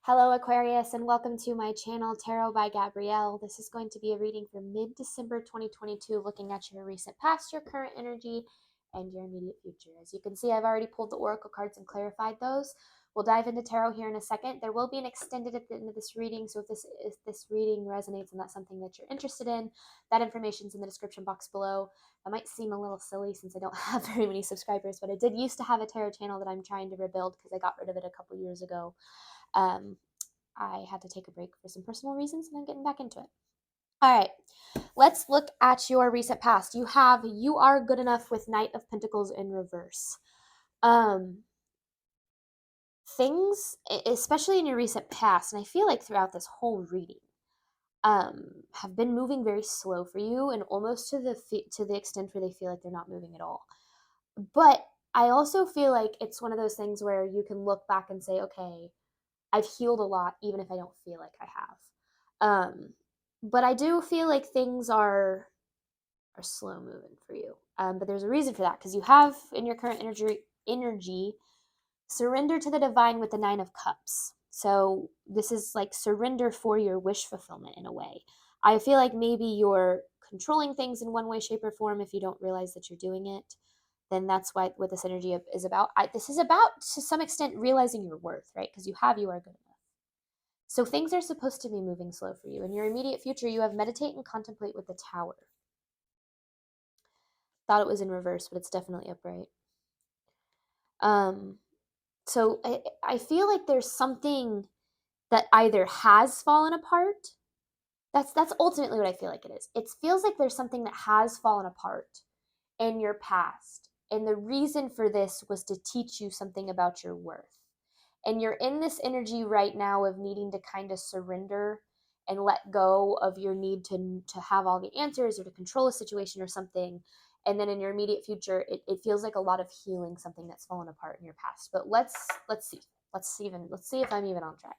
Hello Aquarius and welcome to my channel Tarot by Gabrielle. This is going to be a reading for mid-December 2022 looking at your recent past, your current energy, and your immediate future. As you can see, I've already pulled the oracle cards and clarified those. We'll dive into tarot here in a second. There will be an extended at the end of this reading, so if this reading resonates and that's something that you're interested in, that information's in the description box below. That might seem a little silly since I don't have very many subscribers, but I did used to have a tarot channel that I'm trying to rebuild because I got rid of it a couple years ago. I had to take a break for some personal reasons, and I'm getting back into it. All right, let's look at your recent past. You are good enough with Knight of Pentacles in reverse. Things, especially in your recent past, and I feel like throughout this whole reading, have been moving very slow for you, and almost to the extent where they feel like they're not moving at all. But I also feel like it's one of those things where you can look back and say, okay, I've healed a lot, even if I don't feel like I have. But I do feel like things are slow moving for you. But there's a reason for that, because you have in your current energy surrender to the divine with the Nine of Cups. So this is like surrender for your wish fulfillment in a way. I feel like maybe you're controlling things in one way, shape, or form if you don't realize that you're doing it. Then that's what this energy is about. This is about, to some extent, realizing your worth, right? Because you are good enough. So things are supposed to be moving slow for you. In your immediate future, you have meditate and contemplate with the Tower. Thought it was in reverse, but it's definitely upright. So I feel like there's something that either has fallen apart. That's ultimately what I feel like it is. It feels like there's something that has fallen apart in your past. And the reason for this was to teach you something about your worth. And you're in this energy right now of needing to kind of surrender and let go of your need to have all the answers or to control a situation or something. And then in your immediate future, it feels like a lot of healing something that's fallen apart in your past. But let's see. Let's see if I'm even on track.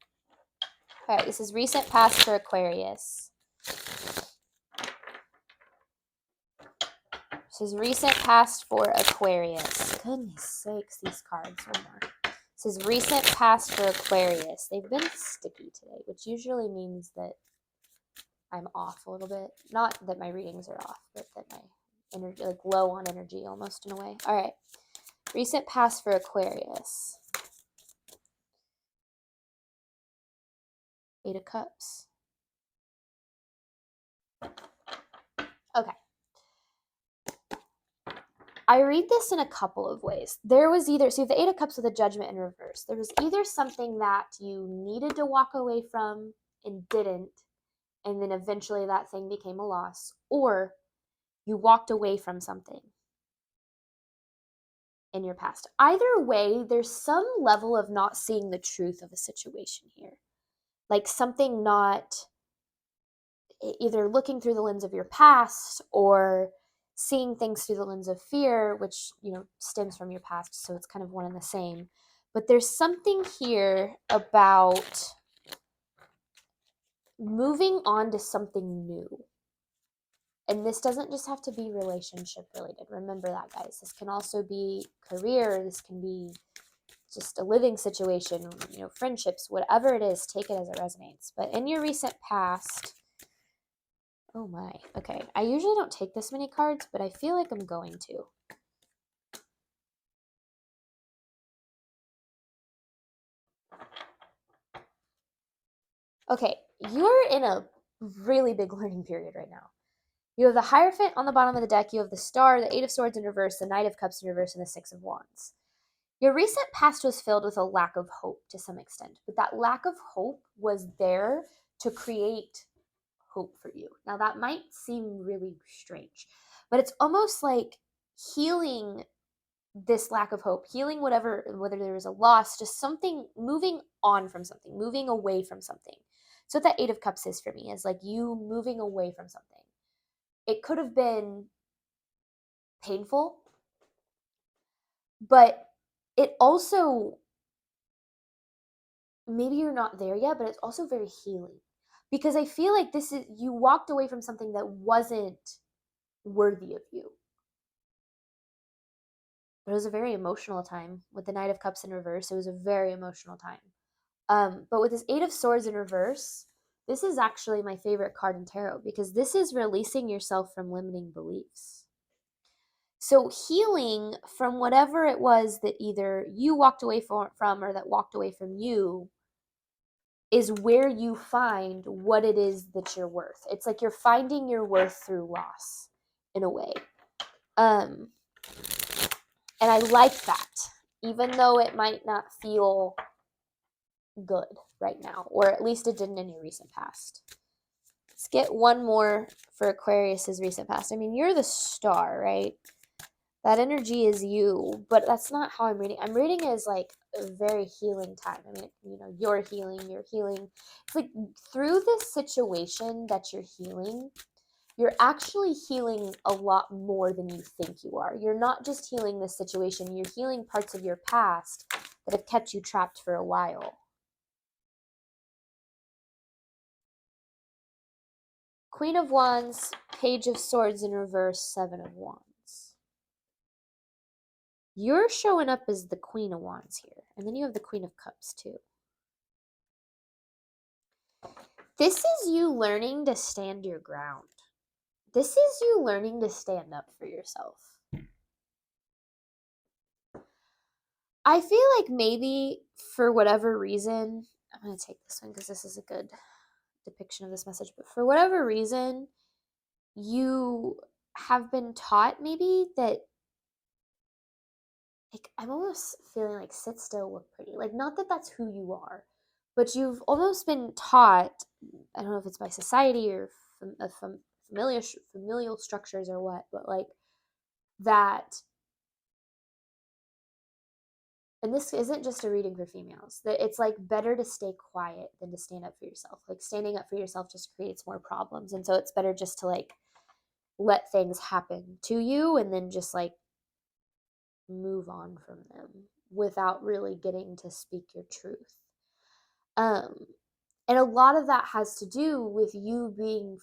All right, this is recent past for Aquarius. This is recent past for Aquarius. Goodness sakes, these cards. One more. This is recent past for Aquarius. They've been sticky today, which usually means that I'm off a little bit. Not that my readings are off, but that my energy, like low on energy almost in a way. All right. Recent past for Aquarius. Eight of Cups. Okay. I read this in a couple of ways. There was either, so you have the Eight of Cups with the Judgment in reverse. There was either something that you needed to walk away from and didn't, and then eventually that thing became a loss, or you walked away from something in your past. Either way, there's some level of not seeing the truth of a situation here. Like something not either looking through the lens of your past or seeing things through the lens of fear, which, stems from your past. So it's kind of one and the same. But there's something here about moving on to something new. And this doesn't just have to be relationship related. Remember that, guys. This can also be career. This can be just a living situation, friendships, whatever it is, take it as it resonates. But in your recent past, oh my, okay. I usually don't take this many cards, but I feel like I'm going to. Okay, you're in a really big learning period right now. You have the Hierophant on the bottom of the deck. You have the Star, the Eight of Swords in reverse, the Knight of Cups in reverse, and the Six of Wands. Your recent past was filled with a lack of hope to some extent, but that lack of hope was there to create hope for you. Now, that might seem really strange, but it's almost like healing this lack of hope, healing whether there was a loss, just something, moving on from something, moving away from something. So what that Eight of Cups is for me is like you moving away from something. It could have been painful, but it also, maybe you're not there yet, but it's also very healing, because I feel like this is, you walked away from something that wasn't worthy of you. It was a very emotional time with the Knight of Cups in reverse. It was a very emotional time. But with this Eight of Swords in reverse, this is actually my favorite card in tarot because this is releasing yourself from limiting beliefs. So healing from whatever it was that either you walked away from or that walked away from you is where you find what it is that you're worth. It's like you're finding your worth through loss in a way. And I like that, even though it might not feel good right now, or at least it didn't in your recent past. Let's get one more for Aquarius's recent past. I mean, you're the star, right? That energy is you, but that's not how I'm reading. I'm reading it as like a very healing time. I mean, you're healing. It's like through this situation that you're healing, you're actually healing a lot more than you think you are. You're not just healing this situation, you're healing parts of your past that have kept you trapped for a while. Queen of Wands, Page of Swords in reverse, Seven of Wands. You're showing up as the Queen of Wands here. And then you have the Queen of Cups too. This is you learning to stand your ground. This is you learning to stand up for yourself. I feel like maybe for whatever reason, I'm going to take this one because this is a good depiction of this message, but for whatever reason, you have been taught maybe that, like, I'm almost feeling like sit still, look pretty. Like, not that that's who you are, but you've almost been taught, I don't know if it's by society or familial structures or what, but like that, and this isn't just a reading for females, that it's like better to stay quiet than to stand up for yourself. Like standing up for yourself just creates more problems. And so it's better just to like let things happen to you and then just like move on from them without really getting to speak your truth. And a lot of that has to do with you being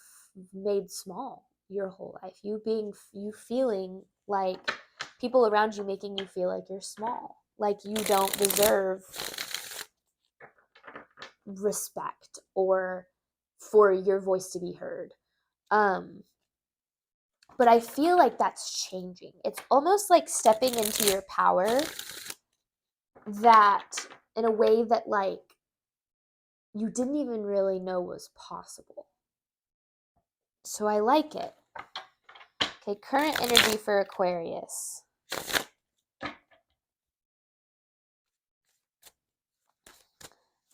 made small your whole life. You feeling like people around you making you feel like you're small, like you don't deserve respect or for your voice to be heard. But I feel like that's changing. It's almost like stepping into your power, that in a way that like you didn't even really know was possible. So I like it. Okay, current energy for Aquarius.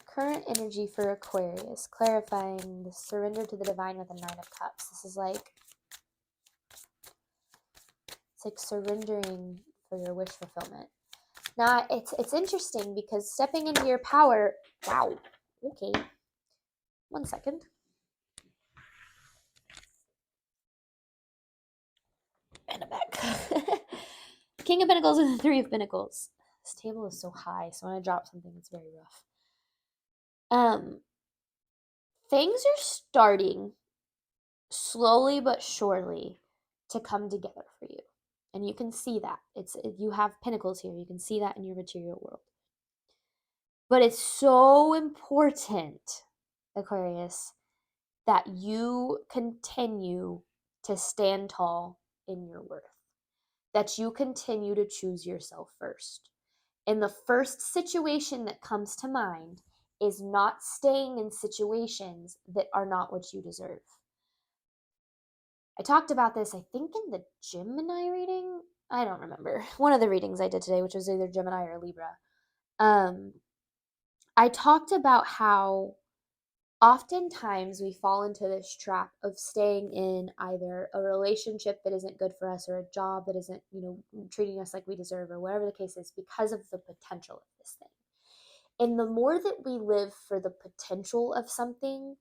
Current energy for Aquarius, clarifying the surrender to the divine with the Nine of Cups. This is like, it's like surrendering for your wish fulfillment. Now, it's interesting because stepping into your power, wow, okay, 1 second. And I'm back. King of Pentacles and the Three of Pentacles. This table is so high, so when I drop something, it's very rough. Things are starting slowly but surely to come together for you. And you can see that. You have pentacles here. You can see that in your material world. But it's so important, Aquarius, that you continue to stand tall in your worth. That you continue to choose yourself first. And the first situation that comes to mind is not staying in situations that are not what you deserve. I talked about this, I think, in the Gemini reading. I don't remember. One of the readings I did today, which was either Gemini or Libra. I talked about how oftentimes we fall into this trap of staying in either a relationship that isn't good for us or a job that isn't, treating us like we deserve or whatever the case is because of the potential of this thing. And the more that we live for the potential of something,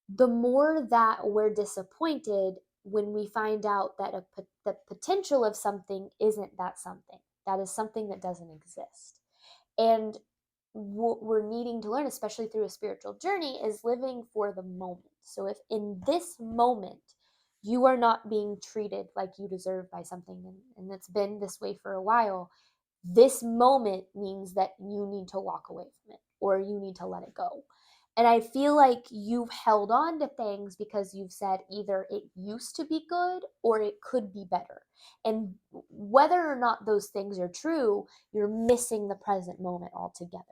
the more that we're disappointed when we find out that the potential of something isn't that something. That is something that doesn't exist. And what we're needing to learn, especially through a spiritual journey, is living for the moment. So if in this moment you are not being treated like you deserve by something, and it's been this way for a while, this moment means that you need to walk away from it or you need to let it go. And I feel like you've held on to things because you've said either it used to be good or it could be better. And whether or not those things are true, you're missing the present moment altogether.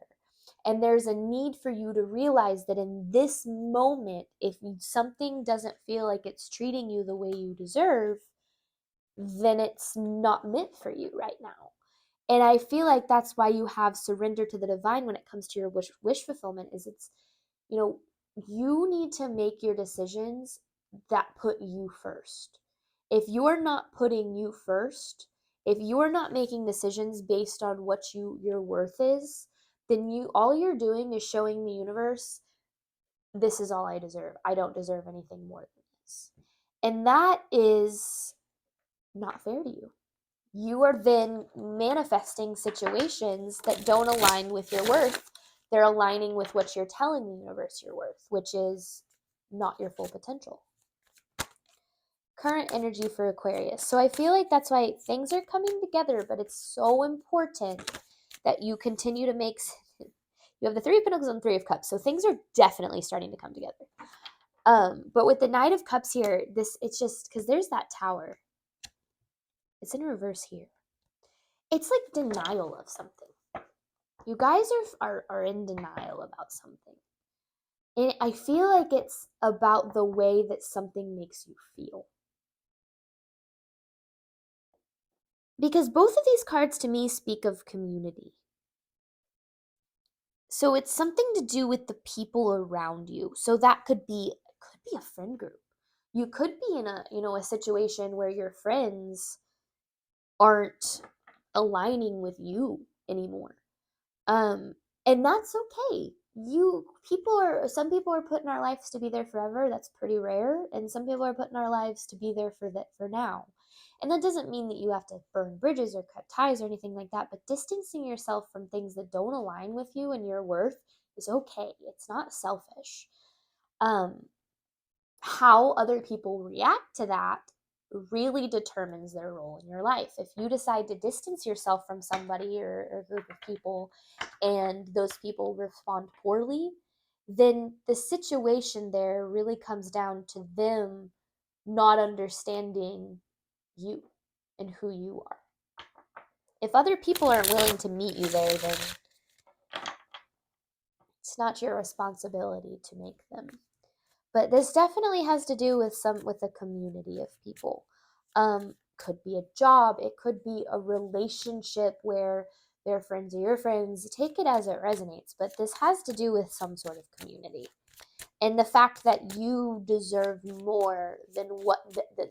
And there's a need for you to realize that in this moment, if something doesn't feel like it's treating you the way you deserve, then it's not meant for you right now. And I feel like that's why you have surrender to the divine when it comes to your wish fulfillment. Is it's, you know, you need to make your decisions that put you first. If you're not putting you first, if you're not making decisions based on what your worth is, then all you're doing is showing the universe, this is all I deserve. I don't deserve anything more than this. And that is not fair to you. You are then manifesting situations that don't align with your worth. They're aligning with what you're telling the universe you're worth, which is not your full potential. Current energy for Aquarius. So I feel like that's why things are coming together, but it's so important that you continue to make. You have the Three of Pentacles and Three of Cups, so things are definitely starting to come together. But with the Knight of Cups here, it's just because there's that Tower. It's in reverse here. It's like denial of something. You guys are in denial about something. And I feel like it's about the way that something makes you feel. Because both of these cards to me speak of community. So it's something to do with the people around you. So that could be a friend group. You could be in a situation where your friends aren't aligning with you anymore. And that's okay. Some people are put in our lives to be there forever. That's pretty rare. And some people are put in our lives to be there for now. And that doesn't mean that you have to burn bridges or cut ties or anything like that, but distancing yourself from things that don't align with you and your worth is okay. It's not selfish. How other people react to that really determines their role in your life. If you decide to distance yourself from somebody or a group of people and those people respond poorly, then the situation there really comes down to them not understanding you and who you are. If other people aren't willing to meet you there, then it's not your responsibility to make them. But this definitely has to do with a community of people. Could be a job, it could be a relationship where their friends are your friends. Take it as it resonates, but this has to do with some sort of community. And the fact that you deserve more than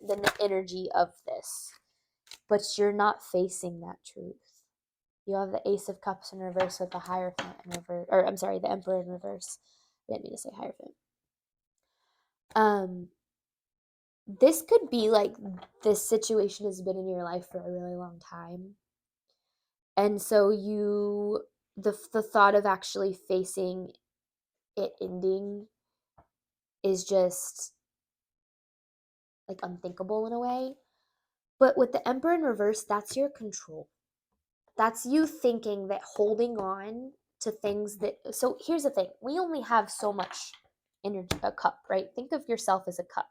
than the energy of this. But you're not facing that truth. You have the Ace of Cups in reverse with the Hierophant in reverse, or I'm sorry, the Emperor in reverse. I didn't mean to say Hierophant. This could be like this situation has been in your life for a really long time. And so the thought of actually facing it ending is just like unthinkable in a way. But with the Emperor in reverse, that's your control. That's you thinking that holding on to things that, so here's the thing, we only have so much energy, a cup, right? Think of yourself as a cup.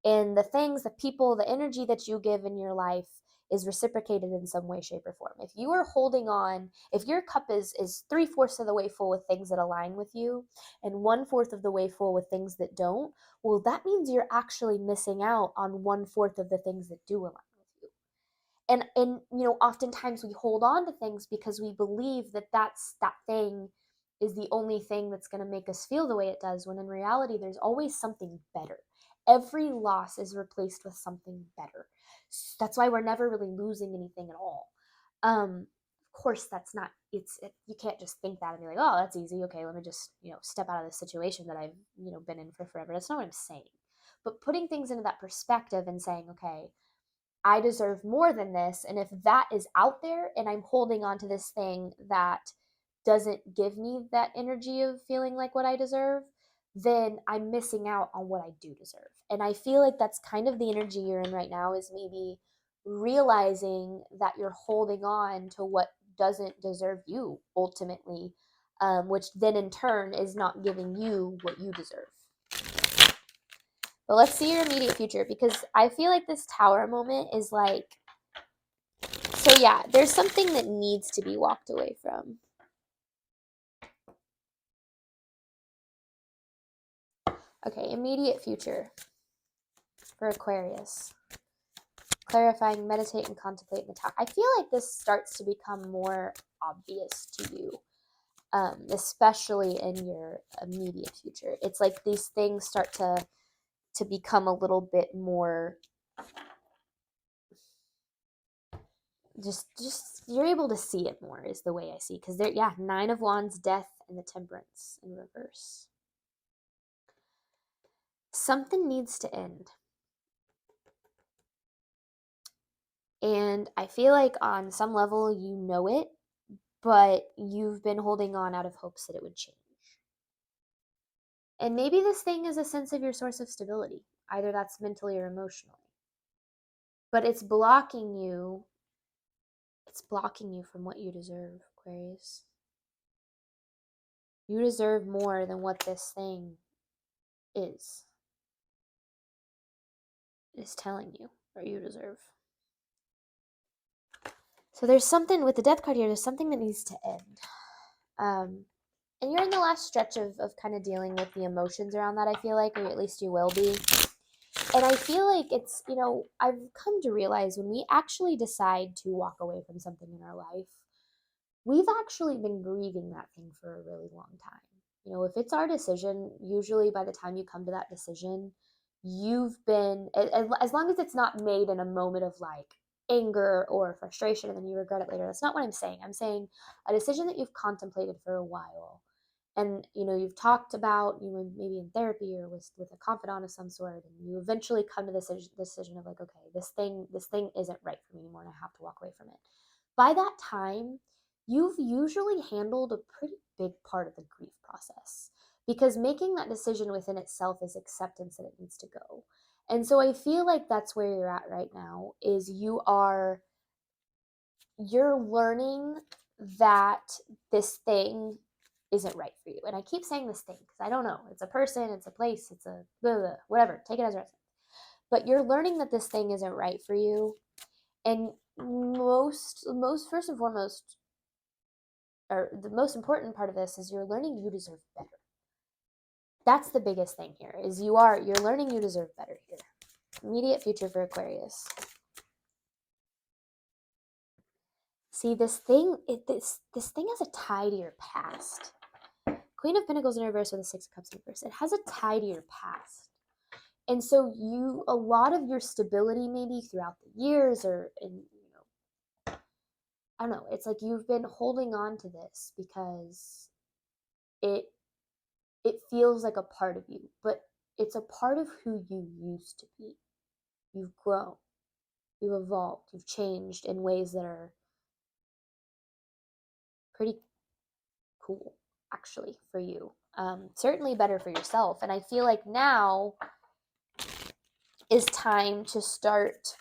And the things, the people, the energy that you give in your life is reciprocated in some way, shape, or form. If you are holding on, if your cup is 3/4 of the way full with things that align with you and 1/4 of the way full with things that don't, well, that means you're actually missing out on 1/4 of the things that do align with you. And oftentimes we hold on to things because we believe that that thing is the only thing that's going to make us feel the way it does, when in reality there's always something better. Every loss is replaced with something better. That's why we're never really losing anything at all. Of course, that's not, you can't just think that and be like, oh, that's easy, okay, let me just step out of this situation that I've been in for forever. That's not what I'm saying. But putting things into that perspective and saying, okay, I deserve more than this. And if that is out there and I'm holding on to this thing that doesn't give me that energy of feeling like what I deserve, then I'm missing out on what I do deserve. And I feel like that's kind of the energy you're in right now, is maybe realizing that you're holding on to what doesn't deserve you ultimately, which then in turn is not giving you what you deserve. But let's see your immediate future, because I feel like this Tower moment is like, so yeah, there's something that needs to be walked away from. Okay, immediate future for Aquarius. Clarifying, meditate, and contemplate in the Tower. I feel like this starts to become more obvious to you, especially in your immediate future. It's like these things start to become a little bit more, just you're able to see it more is the way I see, because there, yeah, 9 of Wands, Death, and the Temperance in reverse. Something needs to end. And I feel like on some level you know it, but you've been holding on out of hopes that it would change. And maybe this thing is a sense of your source of stability. Either that's mentally or emotionally. But it's blocking you. It's blocking you from what you deserve, Aquarius. You deserve more than what this thing is telling you, or you deserve. So there's something with the Death card here, there's something that needs to end. And you're in the last stretch of kind of dealing with the emotions around that, I feel like, or at least you will be. And I feel like it's, I've come to realize when we actually decide to walk away from something in our life, we've actually been grieving that thing for a really long time. If it's our decision, usually by the time you come to that decision, you've been, as long as it's not made in a moment of like anger or frustration and then you regret it later. That's not what I'm saying. I'm saying a decision that you've contemplated for a while, and you've talked about, maybe in therapy or with a confidant of some sort, and you eventually come to this decision of like, okay, this thing isn't right for me anymore and I have to walk away from it. By that time, you've usually handled a pretty big part of the grief process, because making that decision within itself is acceptance that it needs to go. And so I feel like that's where you're at right now, is you're learning that this thing isn't right for you. And I keep saying this thing because I don't know. It's a person, it's a place, it's a blah, blah, whatever. Take it as a resonance. But you're learning that this thing isn't right for you. And most first and foremost, or the most important part of this, is you're learning you deserve better. That's the biggest thing here, is you're learning you deserve better here. Immediate future for Aquarius. See, this thing has a tie to your past. Queen of Pentacles in reverse with the 6 of Cups in reverse. It has a tie to your past. And so a lot of your stability maybe throughout the years, or I don't know, it's like you've been holding on to this because it feels like a part of you, but it's a part of who you used to be. You've grown, you've evolved, you've changed in ways that are pretty cool, actually, for you. Certainly better for yourself. And I feel like now is time to start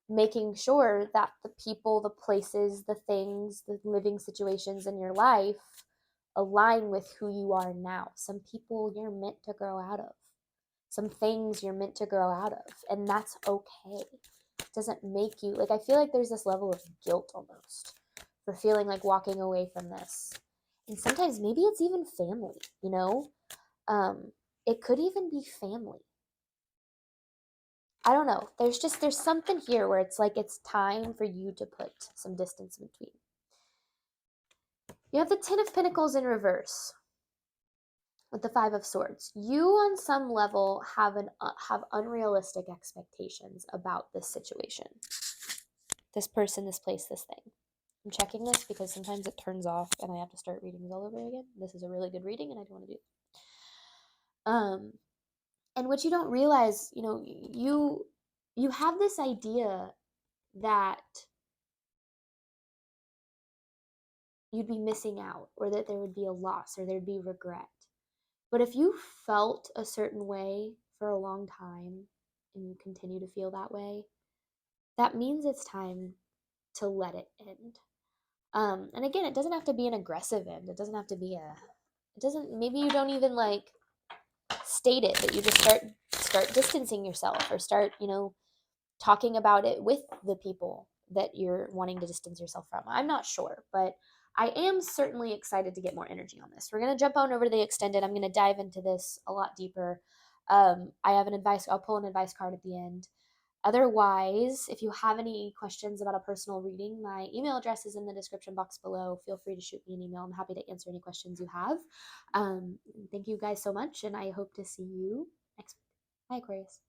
making sure that the people, the places, the things, the living situations in your life align with who you are now. Some people you're meant to grow out of. Some things you're meant to grow out of. And that's okay. It doesn't make you, like, I feel like there's this level of guilt almost for feeling like walking away from this. And sometimes maybe it's even family, it could even be family. I don't know. There's something here where it's like it's time for you to put some distance in between. You have the 10 of Pentacles in reverse with the 5 of Swords. You on some level have unrealistic expectations about this situation. This person, this place, this thing. I'm checking this because sometimes it turns off and I have to start readings all over again. This is a really good reading and I don't want to do it. And what you don't realize, you have this idea that you'd be missing out, or that there would be a loss, or there'd be regret. But if you felt a certain way for a long time and you continue to feel that way, that means it's time to let it end. And again, it doesn't have to be an aggressive end. It doesn't have to be it doesn't, maybe you don't even like state it, but you just start distancing yourself, or start, talking about it with the people that you're wanting to distance yourself from. I'm not sure, but I am certainly excited to get more energy on this. We're going to jump on over to the extended. I'm going to dive into this a lot deeper. I have I'll pull an advice card at the end. Otherwise, if you have any questions about a personal reading, my email address is in the description box below. Feel free to shoot me an email. I'm happy to answer any questions you have. Thank you guys so much, and I hope to see you next week. Bye, Aquarius.